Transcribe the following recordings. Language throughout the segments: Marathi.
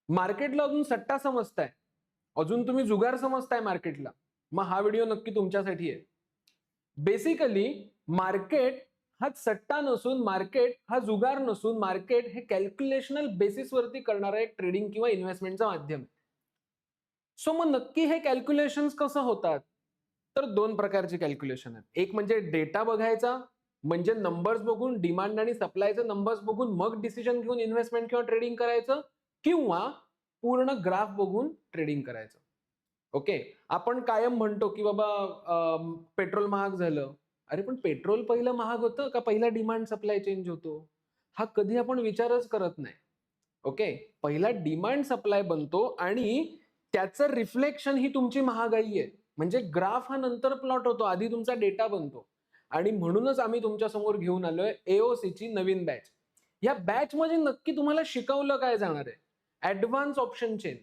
मार्केटला अजून सट्टा समजताय, अजून तुम्ही जुगार समजताय मार्केटला, मग हा व्हिडिओ नक्की तुमच्यासाठी आहे. बेसिकली मार्केट हा सट्टा नसून, मार्केट हा जुगार नसून, मार्केट हे कॅल्क्युलेशनल बेसिसवरती करणारा एक ट्रेडिंग किंवा इन्व्हेस्टमेंटचं माध्यम आहे. सो मग नक्की हे कॅल्क्युलेशन्स कसं होतात? तर दोन प्रकारचे कॅल्क्युलेशन आहेत. एक म्हणजे डेटा बघायचा, म्हणजे नंबर्स बघून, डिमांड आणि सप्लायचे नंबर्स बघून मग डिसिजन घेऊन इन्व्हेस्टमेंट किंवा ट्रेडिंग करायचं, किंवा पूर्ण ग्राफ बघून ट्रेडिंग करायचं. ओके, आपण कायम म्हणतो की बाबा पेट्रोल महाग झालं. अरे पण पेट्रोल पहिलं महाग होतं का पहिला डिमांड सप्लाय चेंज होतो? हा कधी आपण विचारच करत नाही. ओके, पहिला डिमांड सप्लाय बनतो आणि त्याचं रिफ्लेक्शन ही तुमची महागाई आहे. म्हणजे ग्राफ हा नंतर प्लॉट होतो, आधी तुमचा डेटा बनतो. आणि म्हणूनच आम्ही तुमच्या समोर घेऊन आलोय AOC ची नवीन बॅच. या बॅच मध्ये नक्की तुम्हाला शिकवलं काय जाणार आहे? Advance option chain.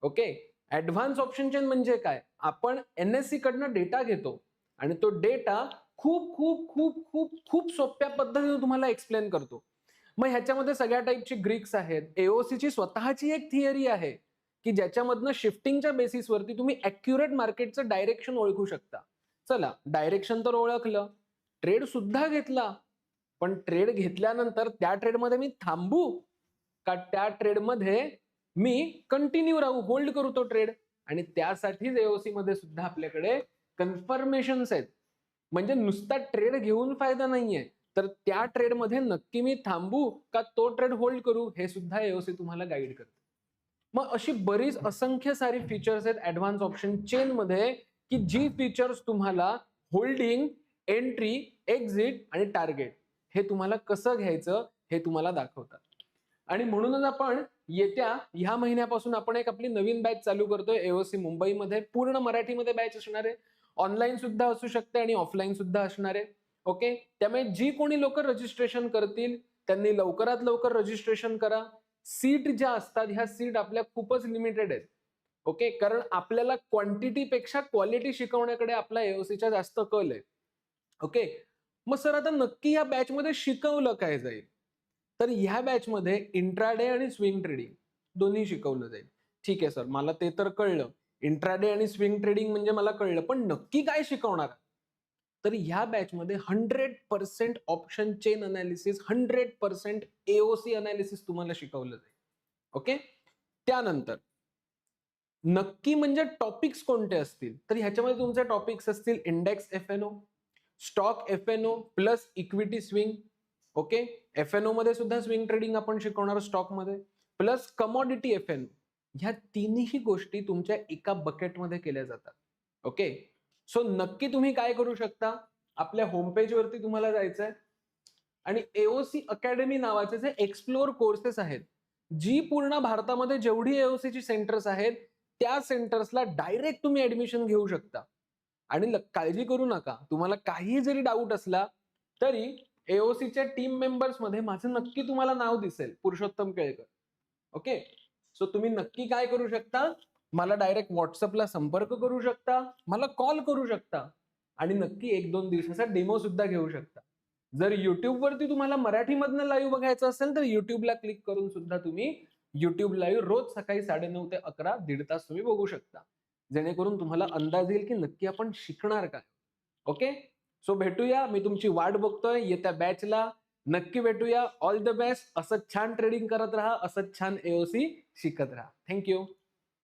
Okay, advance option chain म्हणजे काय? आपण NSE कडनं डेटा घेतो आणि तो डेटा खूप खूप खूप खूप खूप सोप्या पद्धतीने तुम्हाला एक्सप्लेन करतो. मग ह्याच्यामध्ये सगळ्या टाईपची ग्रीक्स आहेत. AOC ची स्वतःची एक थिअरी आहे की ज्याच्यामधनं शिफ्टिंगच्या बेसिसवरती तुम्ही ऍक्युरेट मार्केटचं डायरेक्शन ओळखू शकता. चला, डायरेक्शन तर ओळखलं, ट्रेड सुद्धा घेतला, पण ट्रेड घेतल्यानंतर त्या ट्रेडमध्ये मी थांबू का त्या ट्रेडमध्ये मी कंटिन्यू राहू, होल्ड करू तो ट्रेड? आणि त्यासाठीच AOC मध्ये सुद्धा आपल्याकडे कन्फर्मेशन्स आहेत. म्हणजे नुसता ट्रेड घेऊन फायदा नाहीये, तर त्या ट्रेडमध्ये नक्की मी थांबू का तो ट्रेड होल्ड करू, हे सुद्धा AOC तुम्हाला गाईड करते. मग अशी बरीच असंख्य सारी फीचर्स आहेत ऍडव्हान्स ऑप्शन चेन मध्ये, की जी फीचर्स तुम्हाला होल्डिंग, एंट्री, एक्झिट आणि टार्गेट हे तुम्हाला कसं घ्यायचं हे तुम्हाला दाखवतात. आणि म्हणूनच आपण येत्या ह्या महिन्यापासून आपण एक आपली नवीन बॅच चालू करतोय AOC मुंबईमध्ये. पूर्ण मराठीमध्ये बॅच असणार आहे, ऑनलाईन सुद्धा असू शकते आणि ऑफलाईन सुद्धा असणार आहे. ओके, त्यामुळे जी कोणी लोक रजिस्ट्रेशन करतील त्यांनी लवकरात लवकर रजिस्ट्रेशन करा. सीट ज्या असतात ह्या सीट आपल्या खूपच लिमिटेड आहेत. ओके, कारण आपल्याला क्वांटिटीपेक्षा क्वालिटी शिकवण्याकडे आपला AOCच्या जास्त कल आहे. ओके, मग सर आता नक्की या बॅच मध्ये शिकवलं काय जाईल? तर ह्या बॅच मध्ये इंट्राडे आणि स्विंग ट्रेडिंग दोन्ही शिकवलं जाईल. ठीक आहे सर, मला ते तर कळलं, इंट्राडे आणि स्विंग ट्रेडिंग म्हणजे मला कळलं, पण नक्की काय शिकवणार? तर ह्या बॅच मध्ये 100% option chain analysis, 100% AOC analysis तुम्हाला शिकवलं जाईल. ओके, त्यानंतर नक्की म्हणजे टॉपिक्स कोणते असतील? तर ह्याच्यामध्ये तुमचे टॉपिक्स असतील index FNO, stock FNO plus equity swing. Okay, FNO मध्ये सुद्धा स्विंग ट्रेडिंग आपण शिकवणार स्टॉक मध्ये, प्लस कमॉडिटी FNO. ह्या तिन्ही गोष्टी तुमच्या एका बकेटमध्ये केल्या जातात. ओके, सो नक्की तुम्ही काय करू शकता? आपल्या होम पेज वरती तुम्हाला जायचंय आणि AOC अकॅडमी नावाचे जे एक्सप्लोर कोर्सेस आहेत, जी पूर्ण भारतामध्ये जेवढी AOC ची सेंटर्स आहेत त्या सेंटर्सला डायरेक्ट तुम्ही ऍडमिशन घेऊ शकता. आणि काळजी करू नका, तुम्हाला काही जरी डाऊट असला तरी AOC च्या टीम मेंबर्स मध्ये माझं नक्की तुम्हाला नाव दिसेल, पुरुषोत्तम केळकर. ओके, सो तुम्ही नक्की काय करू शकता? मला डायरेक्ट व्हॉट्सअपला संपर्क करू शकता, मला कॉल करू शकता आणि नक्की 1-2 दिवसाचा डेमो सुद्धा घेऊ शकता. जर युट्यूब वरती तुम्हाला मराठीमधनं लाईव्ह बघायचं असेल तर युट्यूबला क्लिक करून सुद्धा तुम्ही युट्यूब लाईव्ह रोज सकाळी 9:30 ते 11 दीड तास तुम्ही बघू शकता, जेणेकरून तुम्हाला अंदाज येईल की नक्की आपण शिकणार काय. ओके, सो भेटूया, मी तुमची वाट बघतोय येत्या बॅचला. नक्की भेटूया. All the best. असं छान ट्रेडिंग करत राहा, असं छान AOC शिकत राहा. थँक्यू.